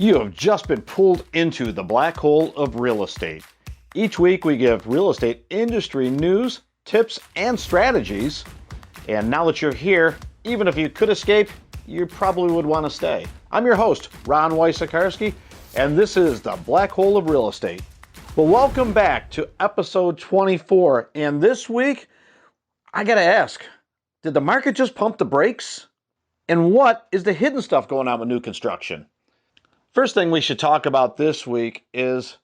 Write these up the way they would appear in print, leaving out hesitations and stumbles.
You have just been pulled into the black hole of real estate. Each week we give real estate industry news, tips, and strategies. And now that you're here, even if you could escape, you probably would want to stay. I'm your host, Ron Wysokarski, and this is the black hole of real estate. Well, welcome back to episode 24. And this week, I got to ask, did the market just pump the brakes? And what is the hidden stuff going on with new construction? First thing we should talk about this week is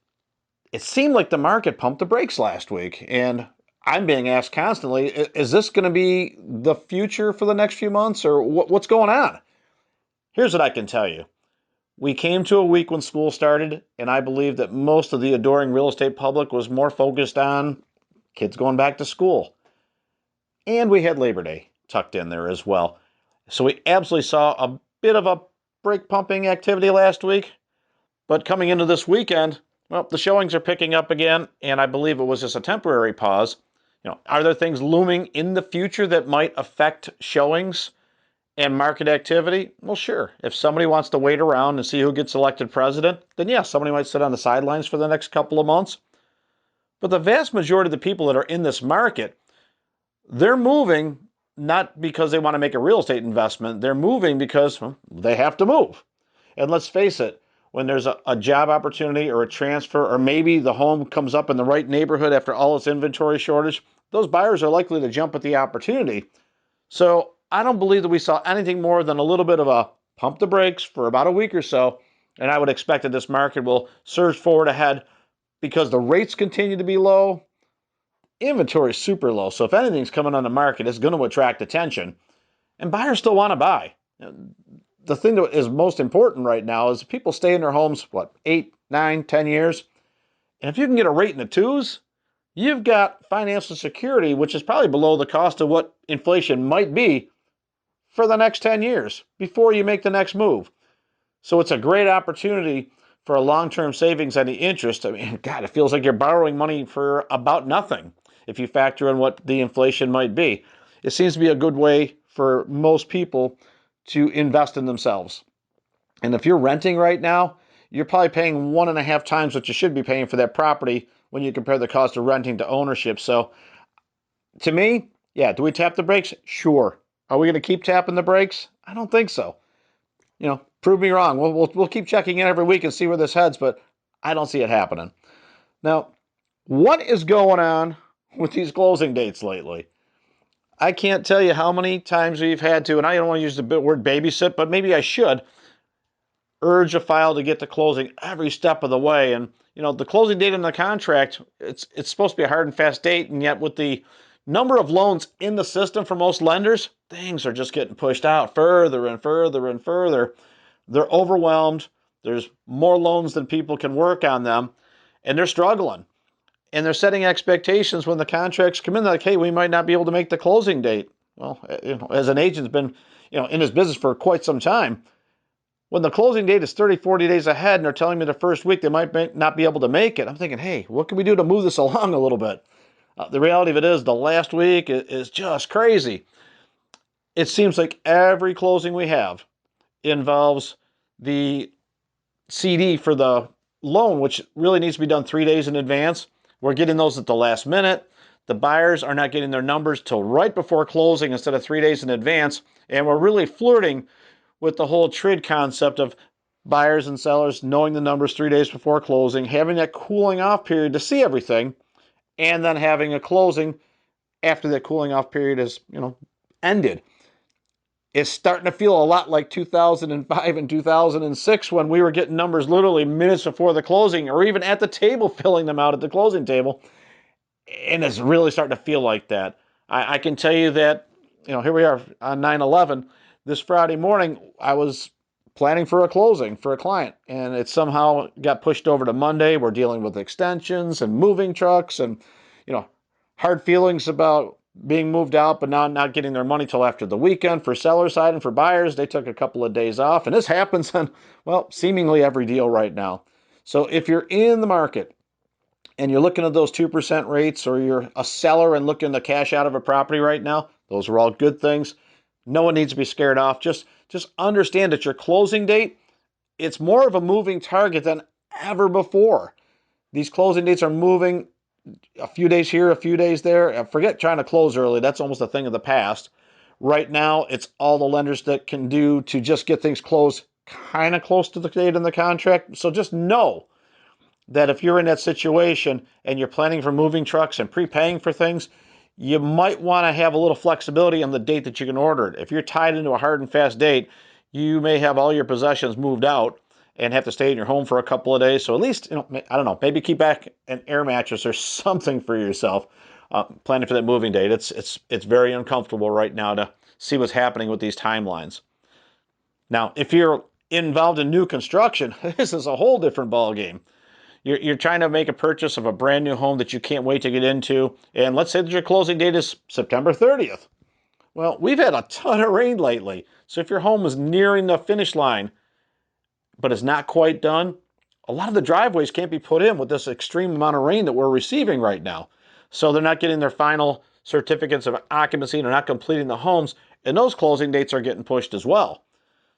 it seemed like the market pumped the brakes last week. And I'm being asked constantly, is this going to be the future for the next few months or what's going on? Here's what I can tell you. We came to a week when school started, and I believe that most of the adoring real estate public was more focused on kids going back to school. And we had Labor Day tucked in there as well. So we absolutely saw a bit of a brake pumping activity last week. But coming into this weekend, well, the showings are picking up again, and I believe it was just a temporary pause. Are there things looming in the future that might affect showings and market activity? Well, sure. If somebody wants to wait around and see who gets elected president, then yeah, somebody might sit on the sidelines for the next couple of months. But the vast majority of the people that are in this market, they're moving not because they want to make a real estate investment. They're moving because they have to move. And let's face it, when there's a job opportunity or a transfer, or maybe the home comes up in the right neighborhood after all its inventory shortage, those buyers are likely to jump at the opportunity. So I don't believe that we saw anything more than a little bit of a pump the brakes for about a week or so. And I would expect that this market will surge forward ahead because the rates continue to be low. Inventory is super low. So if anything's coming on the market, it's going to attract attention. And buyers still want to buy. The thing that is most important right now is people stay in their homes, 8, 9, 10 years. And if you can get a rate in the twos, you've got financial security, which is probably below the cost of what inflation might be for the next 10 years before you make the next move. So it's a great opportunity for a long-term savings on the interest. I mean, God, it feels like you're borrowing money for about nothing if you factor in what the inflation might be. It seems to be a good way for most people to invest in themselves. And if you're renting right now, you're probably paying 1.5 times what you should be paying for that property when you compare the cost of renting to ownership. So to me, yeah, do we tap the brakes? Sure. Are we going to keep tapping the brakes? I don't think so. Prove me wrong. We'll keep checking in every week and see where this heads, but I don't see it happening. Now, what is going on with these closing dates lately? I can't tell you how many times we've had to, and I don't want to use the word babysit, but maybe I should, urge a file to get to closing every step of the way. And, the closing date in the contract, it's supposed to be a hard and fast date, and yet with the number of loans in the system for most lenders, things are just getting pushed out further and further and further. They're overwhelmed. There's more loans than people can work on them, and they're struggling. And they're setting expectations when the contracts come in, like, hey, we might not be able to make the closing date. Well, as an agent's been, in this business for quite some time, when the closing date is 30, 40 days ahead and they're telling me the first week they might not be able to make it, I'm thinking, hey, what can we do to move this along a little bit? The reality of it is the last week is just crazy. It seems like every closing we have involves the CD for the loan, which really needs to be done 3 days in advance. We're getting those at the last minute. The buyers are not getting their numbers till right before closing instead of 3 days in advance. And we're really flirting with the whole TRID concept of buyers and sellers knowing the numbers 3 days before closing, having that cooling off period to see everything, and then having a closing after that cooling off period is, ended. It's starting to feel a lot like 2005 and 2006 when we were getting numbers literally minutes before the closing or even at the table filling them out at the closing table. And it's really starting to feel like that. I can tell you that, here we are on 9/11. This Friday morning, I was planning for a closing for a client, and it somehow got pushed over to Monday. We're dealing with extensions and moving trucks and, hard feelings about being moved out, but now not getting their money till after the weekend. For seller side and for buyers, they took a couple of days off. And this happens on, seemingly every deal right now. So if you're in the market and you're looking at those 2% rates, or you're a seller and looking to cash out of a property right now, those are all good things. No one needs to be scared off. Just understand that your closing date it's more of a moving target than ever before. These closing dates are moving a few days here, a few days there. Forget trying to close early. That's almost a thing of the past. Right now, it's all the lenders that can do to just get things closed kind of close to the date in the contract. So just know that if you're in that situation and you're planning for moving trucks and prepaying for things, you might want to have a little flexibility on the date that you can order it. If you're tied into a hard and fast date, you may have all your possessions moved out and have to stay in your home for a couple of days. So at least, I don't know, maybe keep back an air mattress or something for yourself, planning for that moving date. It's very uncomfortable right now to see what's happening with these timelines. Now, if you're involved in new construction, this is a whole different ballgame. You're trying to make a purchase of a brand new home that you can't wait to get into, and let's say that your closing date is September 30th. Well, we've had a ton of rain lately, so if your home is nearing the finish line but is not quite done, a lot of the driveways can't be put in with this extreme amount of rain that we're receiving right now. So they're not getting their final certificates of occupancy, they're not completing the homes, and those closing dates are getting pushed as well.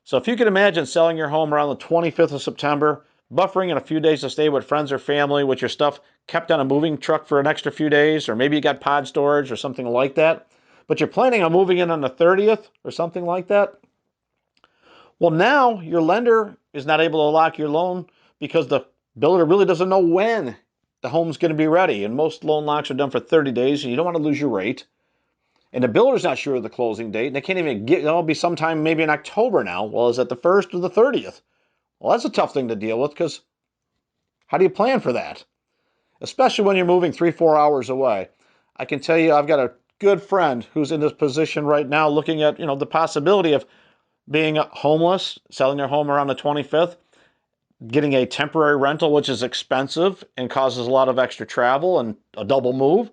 So if you can imagine selling your home around the 25th of September, buffering in a few days to stay with friends or family with your stuff kept on a moving truck for an extra few days, or maybe you got pod storage or something like that, but you're planning on moving in on the 30th or something like that, well, now your lender is not able to lock your loan because the builder really doesn't know when the home's going to be ready. And most loan locks are done for 30 days, and you don't want to lose your rate. And the builder's not sure of the closing date, and they can't even get, it'll be sometime maybe in October now. Well, is it the 1st or the 30th? Well, that's a tough thing to deal with because how do you plan for that? Especially when you're moving 3-4 hours away. I can tell you, I've got a good friend who's in this position right now looking at, the possibility of being homeless, selling their home around the 25th, getting a temporary rental, which is expensive and causes a lot of extra travel and a double move,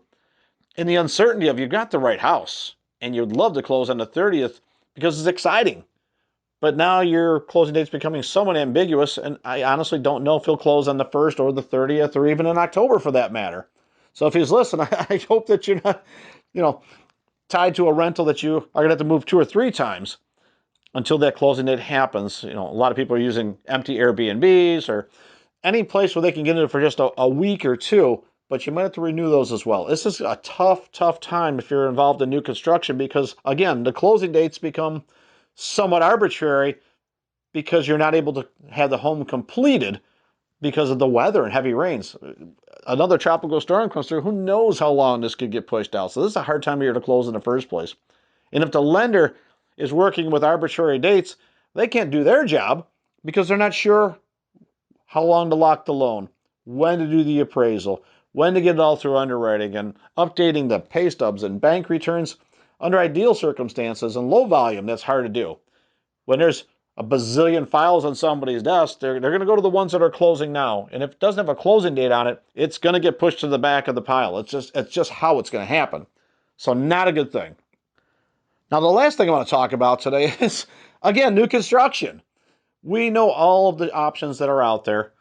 and the uncertainty of you've got the right house and you'd love to close on the 30th because it's exciting. But now your closing date's becoming somewhat ambiguous, and I honestly don't know if he'll close on the 1st or the 30th or even in October for that matter. So if he's listening, I hope that you're not, tied to a rental that you are going to have to move 2 or 3 times until that closing date happens. A lot of people are using empty Airbnbs or any place where they can get in for just a week or two, but you might have to renew those as well. This is a tough time if you're involved in new construction because, again, the closing dates become somewhat arbitrary because you're not able to have the home completed because of the weather and heavy rains. Another tropical storm comes through. Who knows how long this could get pushed out? So this is a hard time of year to close in the first place. And if the lender is working with arbitrary dates, they can't do their job because they're not sure how long to lock the loan, when to do the appraisal, when to get it all through underwriting, and updating the pay stubs and bank returns. Under ideal circumstances and low volume, that's hard to do. When there's a bazillion files on somebody's desk, they're going to go to the ones that are closing now. And if it doesn't have a closing date on it, it's going to get pushed to the back of the pile. It's just how it's going to happen. So not a good thing. Now, the last thing I want to talk about today is, again, new construction. We know all of the options that are out there.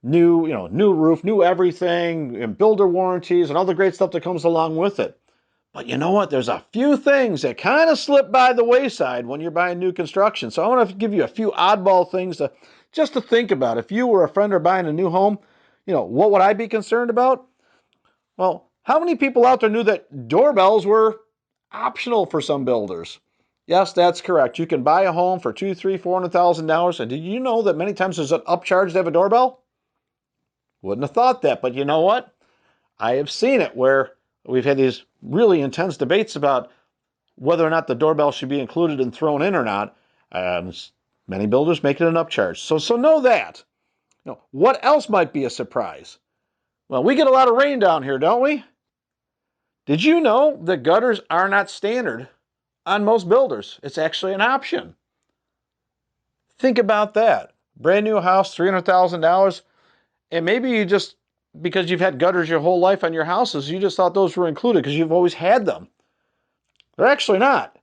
New roof, new everything, and builder warranties, and all the great stuff that comes along with it. But you know what? There's a few things that kind of slip by the wayside when you're buying new construction. So I want to give you a few oddball things just to think about. If you were a friend or buying a new home, what would I be concerned about? Well, how many people out there knew that doorbells were optional for some builders? Yes, that's correct. You can buy a home for $200,000, $300,000, $400,000. And did you know that many times there's an upcharge to have a doorbell? Wouldn't have thought that, but you know what? I have seen it where we've had these really intense debates about whether or not the doorbell should be included and thrown in or not. Many builders make it an upcharge. So know that. What else might be a surprise? Well, we get a lot of rain down here, don't we? Did you know that gutters are not standard on most builders? It's actually an option. Think about that. Brand new house, $300,000, and maybe you just, because you've had gutters your whole life on your houses, you just thought those were included because you've always had them. They're actually not.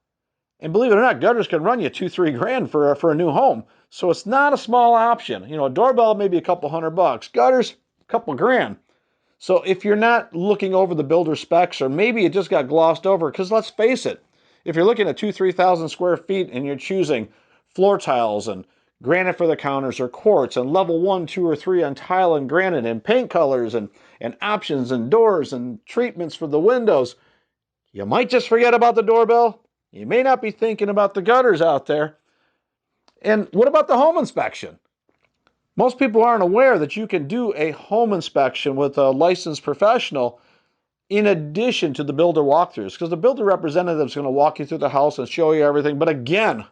And believe it or not, gutters can run you $2-3 grand for a new home. So it's not a small option. A doorbell maybe a couple $100, gutters a couple grand. So if you're not looking over the builder specs, or maybe it just got glossed over, because let's face it, if you're looking at 2,000-3,000 square feet and you're choosing floor tiles and granite for the counters or quartz, and level 1, 2, or 3 on tile and granite, and paint colors and options and doors and treatments for the windows. You might just forget about the doorbell. You may not be thinking about the gutters out there. And what about the home inspection? Most people aren't aware that you can do a home inspection with a licensed professional in addition to the builder walkthroughs, because the builder representative is going to walk you through the house and show you everything. But again,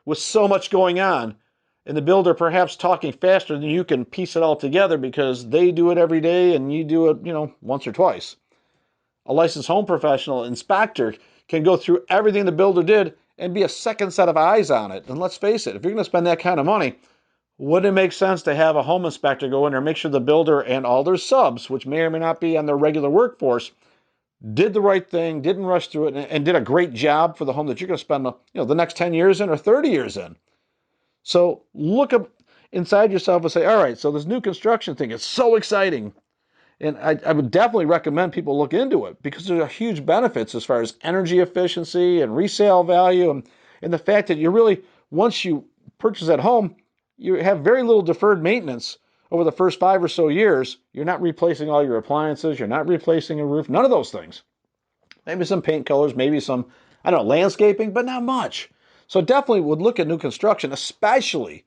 with so much going on, and the builder perhaps talking faster than you can piece it all together because they do it every day and you do it, once or twice. A licensed home professional inspector can go through everything the builder did and be a second set of eyes on it. And let's face it, if you're going to spend that kind of money, wouldn't it make sense to have a home inspector go in there and make sure the builder and all their subs, which may or may not be on their regular workforce, did the right thing, didn't rush through it, and did a great job for the home that you're going to spend the next 10 years in or 30 years in. So look up inside yourself and say, all right, so this new construction thing is so exciting. And I would definitely recommend people look into it because there's a huge benefits as far as energy efficiency and resale value and the fact that you really, once you purchase at home, you have very little deferred maintenance over the first 5 or so years. You're not replacing all your appliances. You're not replacing a roof. None of those things. Maybe some paint colors, maybe some, landscaping, but not much. So definitely would look at new construction, especially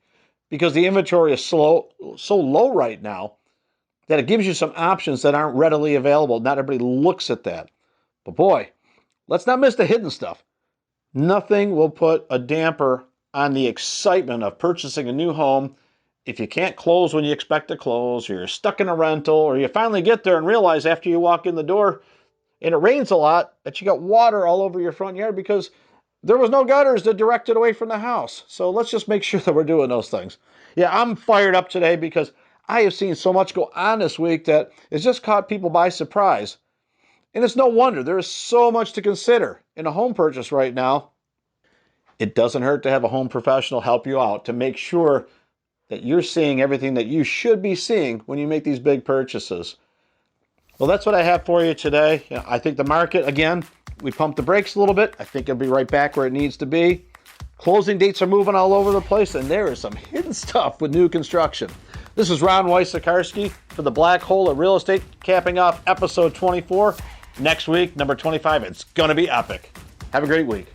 because the inventory is so low right now that it gives you some options that aren't readily available. Not everybody looks at that. But boy, let's not miss the hidden stuff. Nothing will put a damper on the excitement of purchasing a new home if you can't close when you expect to close, or you're stuck in a rental, or you finally get there and realize after you walk in the door and it rains a lot that you got water all over your front yard because there was no gutters to direct it away from the house. So let's just make sure that we're doing those things. Yeah, I'm fired up today because I have seen so much go on this week that it's just caught people by surprise. And it's no wonder. There is so much to consider in a home purchase right now. It doesn't hurt to have a home professional help you out to make sure that you're seeing everything that you should be seeing when you make these big purchases. Well, that's what I have for you today. I think the market, again, we pumped the brakes a little bit. I think it'll be right back where it needs to be. Closing dates are moving all over the place, and there is some hidden stuff with new construction. This is Ron Wysokarski for the Black Hole of Real Estate, capping off episode 24. Next week, number 25, it's going to be epic. Have a great week.